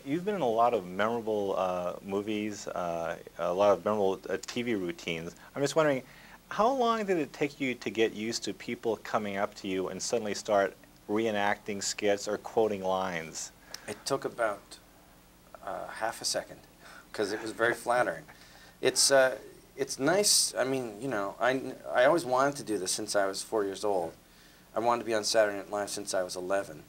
You've been in a lot of memorable movies, a lot of memorable TV routines. I'm just wondering, how long did it take you to get used to people coming up to you and suddenly start reenacting skits or quoting lines? It took about half a second because it was very flattering. It's nice. I mean, you know, I always wanted to do this since I was 4 years old. I wanted to be on Saturday Night Live since I was 11.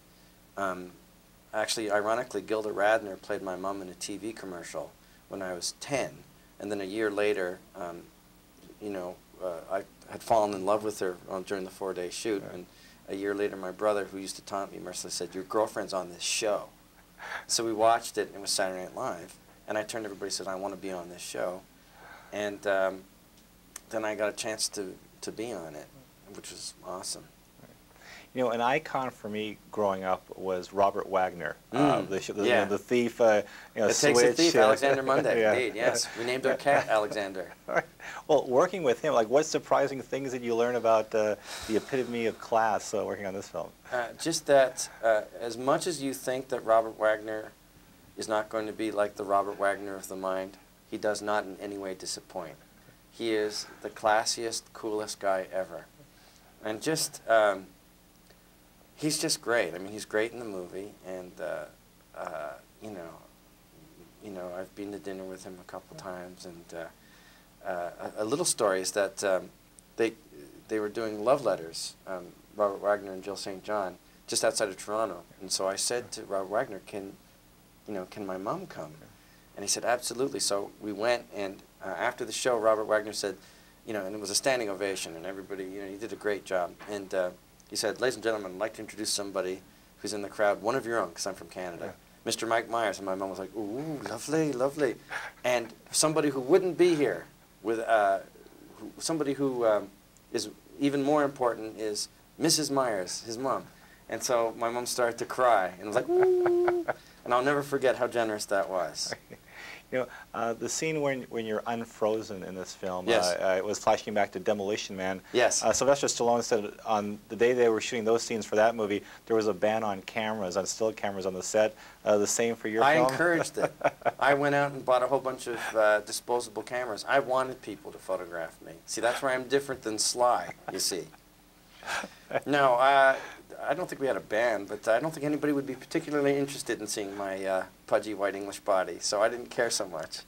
Actually, ironically, Gilda Radner played my mom in a TV commercial when I was 10, and then a year later, you know, I had fallen in love with her during the 4-day shoot, and a year later, my brother, who used to taunt me mercilessly, said, "Your girlfriend's on this show." So we watched it, and it was Saturday Night Live, and I turned to everybody and said, "I want to be on this show," and then I got a chance to be on it, which was awesome. You know, an icon for me growing up was Robert Wagner, the thief. You know, It takes a thief, Alexander Monday. Yeah. Indeed, yes. We named our cat Alexander. Well, working with him, like, what surprising things did you learn about the epitome of class working on this film? Just that, as much as you think that Robert Wagner is not going to be like the Robert Wagner of the mind, he does not in any way disappoint. He is the classiest, coolest guy ever, and just. He's just great. I mean, he's great in the movie, and you know, I've been to dinner with him a couple times. And a little story is that they were doing love letters, Robert Wagner and Jill St. John, just outside of Toronto. And so I said to Robert Wagner, "Can my mom come?" And he said, "Absolutely." So we went, and after the show, Robert Wagner said, you know, and it was a standing ovation, and everybody, you know, you did a great job. And he said, "Ladies and gentlemen, I'd like to introduce somebody who's in the crowd, one of your own, because I'm from Canada, Mr. Mike Myers." And my mom was like, "Ooh, lovely, lovely." And somebody who wouldn't be here, with somebody who is even more important, is Mrs. Myers, his mom. And so my mom started to cry, and was like, "Ooh." And I'll never forget how generous that was. You know, the scene when you're unfrozen in this film, Yes. it was flashing back to Demolition Man. Yes. Sylvester Stallone said on the day they were shooting those scenes for that movie, there was a ban on cameras, on still cameras on the set. The same for your film? I encouraged it. I went out and bought a whole bunch of disposable cameras. I wanted people to photograph me. See, that's where I'm different than Sly, you see. No, I don't think we had a ban, but I don't think anybody would be particularly interested in seeing my pudgy white English body, so I didn't care so much.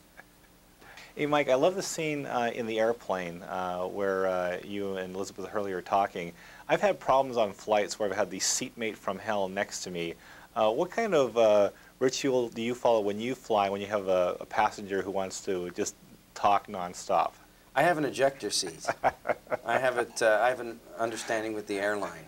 Hey, Mike, I love the scene in the airplane where you and Elizabeth Hurley are talking. I've had problems on flights where I've had the seatmate from hell next to me. What kind of ritual do you follow when you fly, when you have a passenger who wants to just talk nonstop? I have an ejector seat. I have an understanding with the airline.